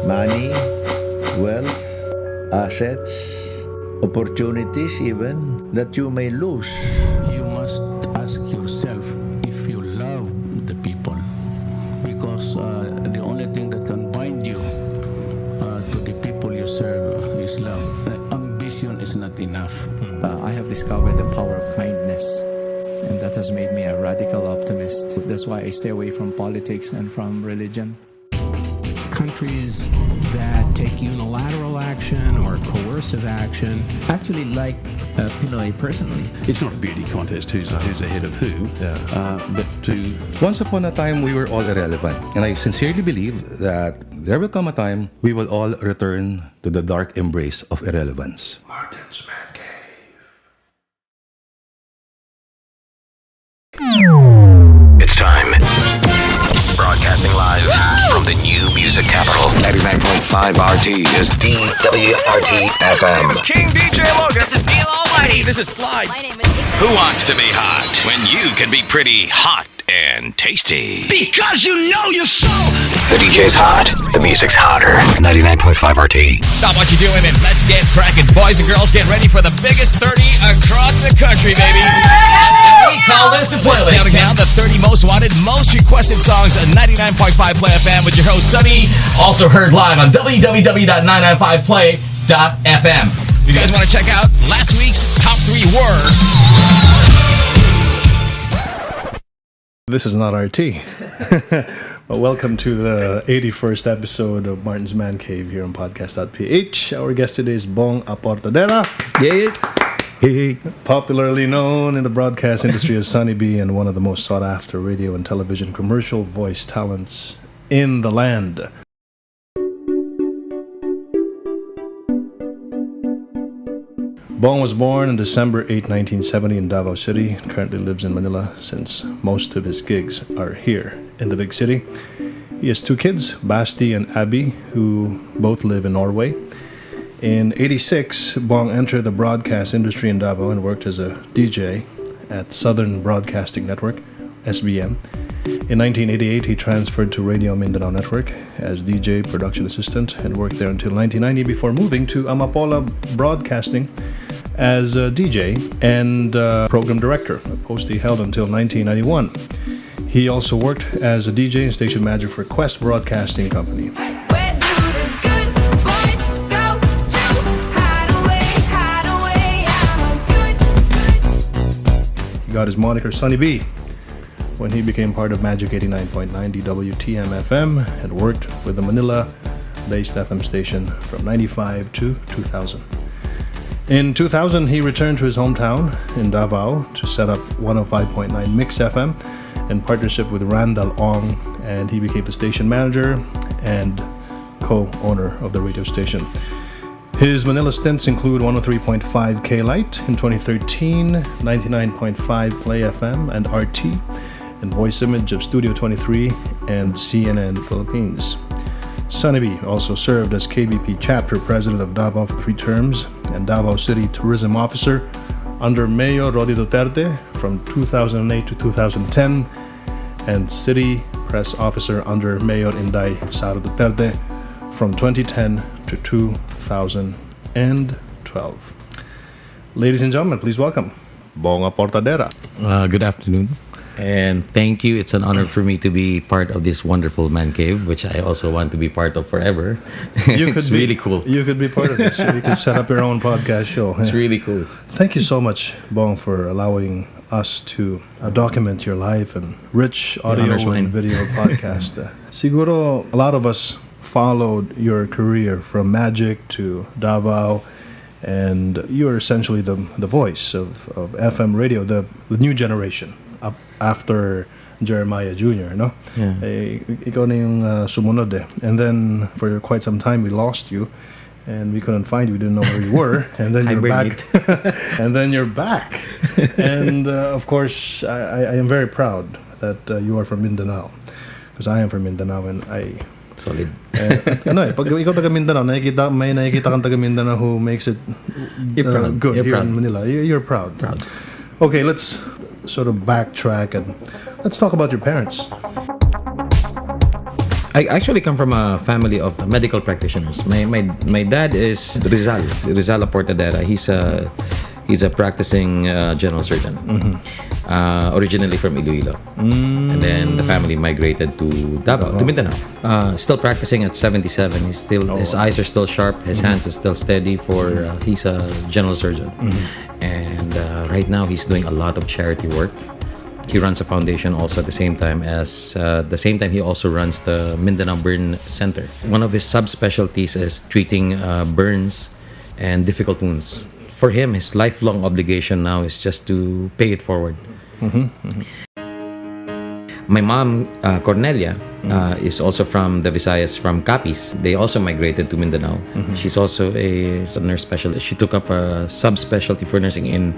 money, wealth, assets, opportunities even that you may lose. You must ask yourself if you love the people, because the only thing that can bind you to the people you serve is love. Ambition is not enough. I have discovered the power of kindness, and that has made me a radical optimist. That's why I stay away from politics and from religion. Countries that take unilateral action or coercive action. Actually like Pinoy personally. It's not a beauty contest who's ahead of who, but to... Once upon a time, we were all irrelevant. And I sincerely believe that there will come a time we will all return to the dark embrace of irrelevance. Martin's Man Cave. It's time. Broadcasting live from the new music capital. 99.5 RT is DWRT FM. This is King DJ Logan. This is Deal Almighty. This is Slide. My name is... Who wants to be hot when you can be pretty hot and tasty? Because you know you're so... The DJ's hot. The music's hotter. 99.5 RT. Stop what you're doing and let's get cracking. Boys and girls, get ready for the biggest 30 across the country, baby. And we call this a playlist. Counting down the 30 most wanted, most requested songs on 99.5 Play FM with your host, Sonny. Also heard live on www.995play.fm. If you guys want to check out last week's top 3 were... This is not RT. Well, welcome to the 81st episode of Martin's Man Cave here on podcast.ph. Our guest today is Bong Aportadera. Yeah. Hey. Popularly known in the broadcast industry as Sonny B and one of the most sought after radio and television commercial voice talents in the land. Bong was born on December 8, 1970 in Davao City and currently lives in Manila since most of his gigs are here in the big city. He has 2 kids, Basti and Abby, who both live in Norway. In '86, Bong entered the broadcast industry in Davao and worked as a DJ at Southern Broadcasting Network, SBN. In 1988, he transferred to Radio Mindanao Network as DJ production assistant and worked there until 1990 before moving to Amapola Broadcasting as a DJ and program director, a post he held until 1991. He also worked as a DJ and station manager for Quest Broadcasting Company. He got his moniker Sonny B when he became part of Magic 89.9 DWTM FM and worked with the Manila-based FM station from 95 to 2000. In 2000, he returned to his hometown in Davao to set up 105.9 Mix FM in partnership with Randall Ong, and he became the station manager and co-owner of the radio station. His Manila stints include 103.5 K-Light in 2013, 99.5 Play FM and RT, and voice image of Studio 23 and CNN Philippines. Sonny B also served as KBP chapter president of Davao for 3 terms and Davao City Tourism Officer under Mayor Rodi Duterte from 2008 to 2010 and City Press Officer under Mayor Inday Sara Duterte from 2010 to 2012. Ladies and gentlemen, please welcome Bong Aportadera. Good afternoon, and thank you. It's an honor for me to be part of this wonderful man cave, which I also want to be part of forever. It's really cool. You could be part of this. You could set up your own podcast show. It's really cool. Thank you so much, Bong, for allowing us to document your life and rich audio and video podcast. Siguro, a lot of us followed your career from Magic to Davao, and you're essentially the voice of FM radio, the new generation up after Jeremiah Jr., no? Yeah. Ikaw na yung sumunod eh. And then for quite some time we lost you and we couldn't find you. We didn't know where you were. And then you're back. And then you're back. And of course, I am very proud that you are from Mindanao, because I am from Mindanao and I... Solid. Pag ikaw taga Mindanao, may nakikita kang taga Mindanao who makes it good here in Manila. You're proud. Okay, let's sort of backtrack and let's talk about your parents. I actually come from a family of medical practitioners. My dad is Rizal Aportadera. He's a practicing general surgeon, originally from Iloilo. And then the family migrated to Davao, to Mindanao. Still practicing at 77. His eyes are still sharp. His hands are still steady. He's a general surgeon. And right now he's doing a lot of charity work. He runs a foundation also at the same time he also runs the Mindanao Burn Center. One of his subspecialties is treating burns and difficult wounds. For him, his lifelong obligation now is just to pay it forward. My mom, Cornelia, is also from the Visayas, from Capiz. They also migrated to Mindanao. She's also a nurse specialist. She took up a subspecialty for nursing in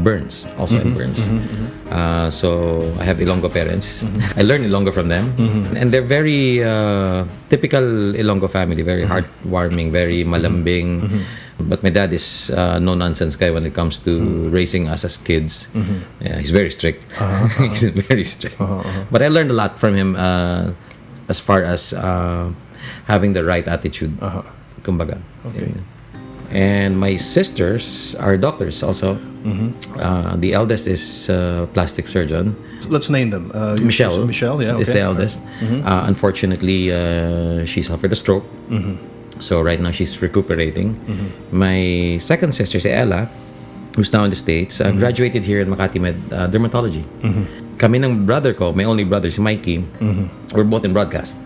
burns, also in burns. So I have Ilonggo parents. I learned Ilonggo from them. And they're very typical Ilonggo family, very heartwarming, very malambing. But my dad is no-nonsense guy when it comes to raising us as kids. Yeah, he's very strict. He's very strict. But I learned a lot from him as far as having the right attitude. Kumbaga. Okay. And my sisters are doctors also. The eldest is a plastic surgeon. Let's name them. Michelle. Michelle, yeah, okay. Is the eldest. Unfortunately, she suffered a stroke. So right now she's recuperating. My second sister, si Ella, who's now in the States, graduated here in Makati Med Dermatology. Kami ng brother ko, my only brother, si Mikey, we're both in broadcast.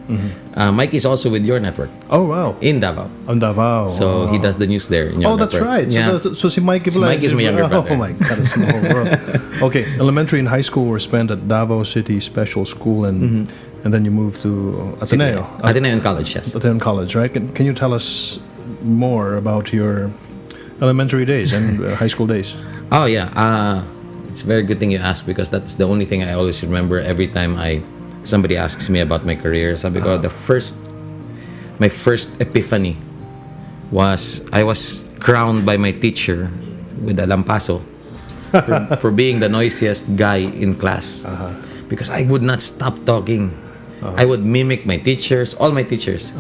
Mikey is also with your network. Oh, wow. In Davao. On Davao. So he does the news there. In your that's network. right. Yeah. So si Mikey is my younger brother. Oh my God, a small world. Okay, elementary and high school were spent at Davao City Special School and then you moved to Ateneo. Ateneo in college, yes. Ateneo in college, right? Can you tell us more about your elementary days and high school days? Oh, yeah. It's a very good thing you ask because that's the only thing I always remember every time somebody asks me about my career. Sabi ko, my first epiphany was I was crowned by my teacher with a lampaso for being the noisiest guy in class. Because I would not stop talking. I would mimic my teachers, all my teachers.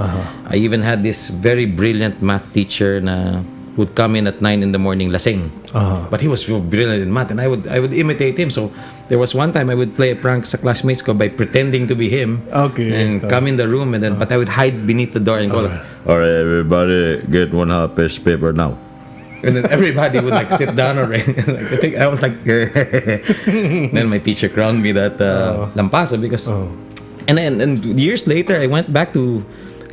I even had this very brilliant math teacher na would come in at 9 in the morning, lasing. But he was so brilliant in math, and I would imitate him. So there was one time I would play a prank sa classmates ko by pretending to be him. And come in the room, and then but I would hide beneath the door and go, "All right, everybody, get 1/2 piece of paper now." And then everybody would like sit down already. I was like, then my teacher crowned me that lampaso because, and years later I went back to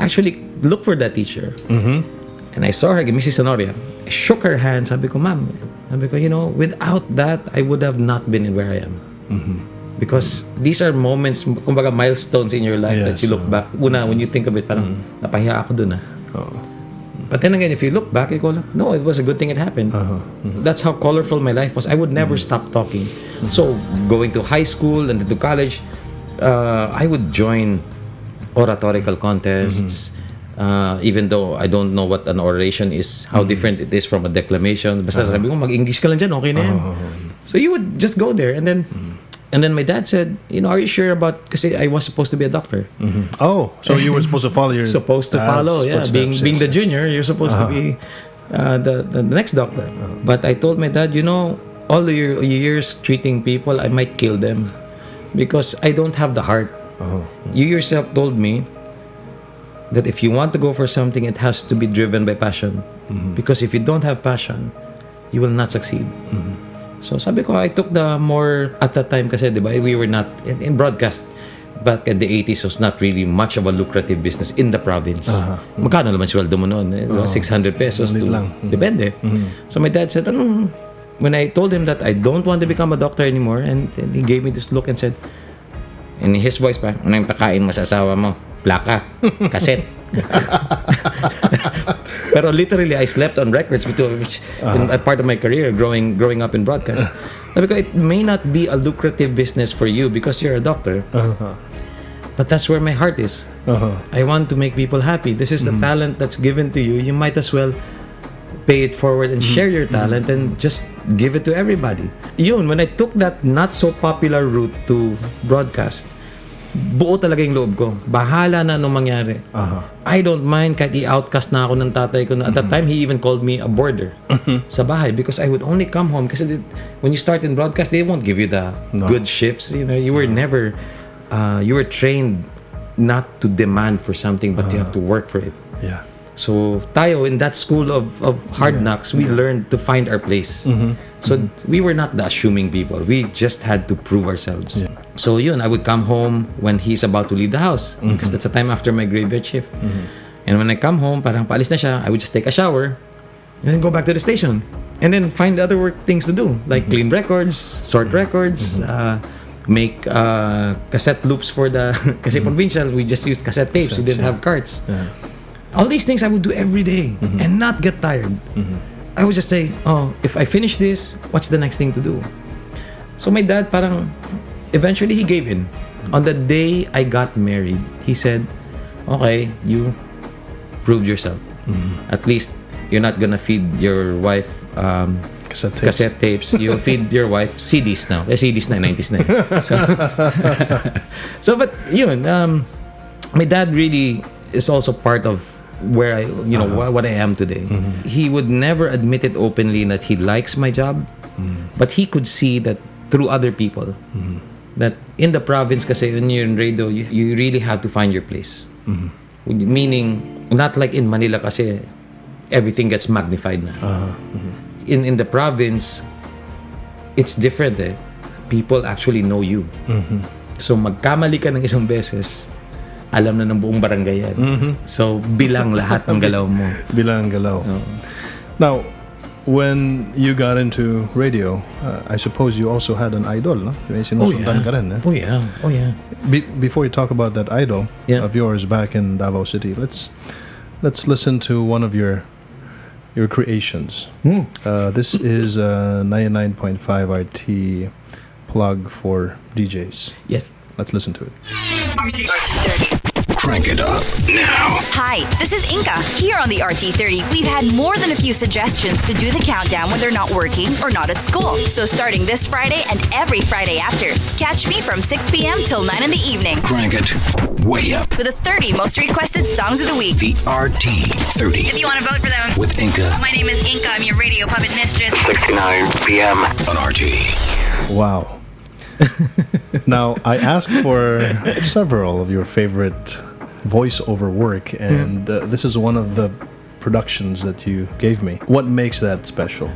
actually look for that teacher. And I saw her, Mrs. Sonoria. I shook her hand. Sabi ko, ma'am. Sabi ko, without that, I would have not been where I am. Because these are moments, kumbaga milestones in your life that you look back. Una, when you think of it, parang napahiya ako dun. But then again, if you look back, you go, no, it was a good thing it happened. That's how colorful my life was. I would never stop talking. So going to high school and to college, I would join oratorical contests. Even though I don't know what an oration is, how different it is from a declamation. Basta sabi mo, mag-English ka lang dyan, okay na yan. So you would just go there. And then my dad said, are you sure about, kasi I was supposed to be a doctor. Oh, so you were supposed to follow your supposed to follow, yeah. Being the junior, you're supposed to be the next doctor. But I told my dad, all your years treating people, I might kill them because I don't have the heart. You yourself told me that if you want to go for something, it has to be driven by passion. Because if you don't have passion, you will not succeed. So sabi ko, I took the more, at that time kasi, di ba, we were not, in broadcast, back in the 80s was not really much of a lucrative business in the province. Magkano naman sweldo mo noon? 600 pesos to, depende. So my dad said, when I told him that I don't want to become a doctor anymore, and he gave me this look and said, in his voice pa, ano yung pakain mo sa asawa mo? Plaka, cassette. Pero literally, I slept on records, which in a part of my career, growing up in broadcast. Because it may not be a lucrative business for you because you're a doctor, but that's where my heart is. I want to make people happy. This is the talent that's given to you. You might as well pay it forward and share your talent and just give it to everybody. When I took that not so popular route to broadcast, buo talaga yung loob ko. Bahala na anong mangyari. I don't mind kahit i-outcast na ako ng tatay ko. At that time, he even called me a boarder sa bahay because I would only come home. Kasi when you start in broadcast, they won't give you the good shifts. You know, you were never, you were trained not to demand for something, but you have to work for it. Yeah. So tayo, in that school of hard knocks, we learned to find our place. So we were not the assuming people. We just had to prove ourselves. Yeah. So yun, I would come home when he's about to leave the house because that's the time after my graveyard shift. And when I come home, parang paalis na siya, I would just take a shower and then go back to the station and then find other work things to do, like clean records, sort records, make cassette loops for the kasi provincials, we just used cassette tapes. We didn't have carts. All these things I would do every day and not get tired. I would just say, oh, if I finish this, what's the next thing to do? So my dad parang eventually he gave in. On the day I got married, he said, okay, you proved yourself. At least you're not gonna feed your wife cassette tapes. You'll feed your wife CDs now. CDs na, 90s na. So but yun, my dad really is also part of where I, you know, what I am today. He would never admit it openly that he likes my job, but he could see that through other people. That in the province, kasi when you're in radio, you really have to find your place. Meaning, not like in Manila kasi everything gets magnified na. In the province, it's different eh. People actually know you. So magkamali ka ng isang beses, alam na ng buong barangay yan. So, bilang lahat ng galaw mo. Bilang galaw. Now, when you got into radio, I suppose you also had an idol, no? May sinusundan ka rin, eh? Oh yeah. Oh yeah. Before you talk about that idol of yours back in Davao City, let's listen to one of your creations. This is 99.5 RT plug for DJs. Yes. Let's listen to it. RT30. Crank it up now. Hi, this is Inka. Here on the RT30, we've had more than a few suggestions to do the countdown when they're not working or not at school. So starting this Friday and every Friday after, catch me from 6 p.m. till 9 in the evening. Crank it way up. With the 30 most requested songs of the week. The RT30. If you want to vote for them. With Inka. My name is Inka. I'm your radio puppet mistress. 69 p.m. on RT. Wow. Now, I asked for several of your favorite voiceover work, and this is one of the productions that you gave me. What makes that special?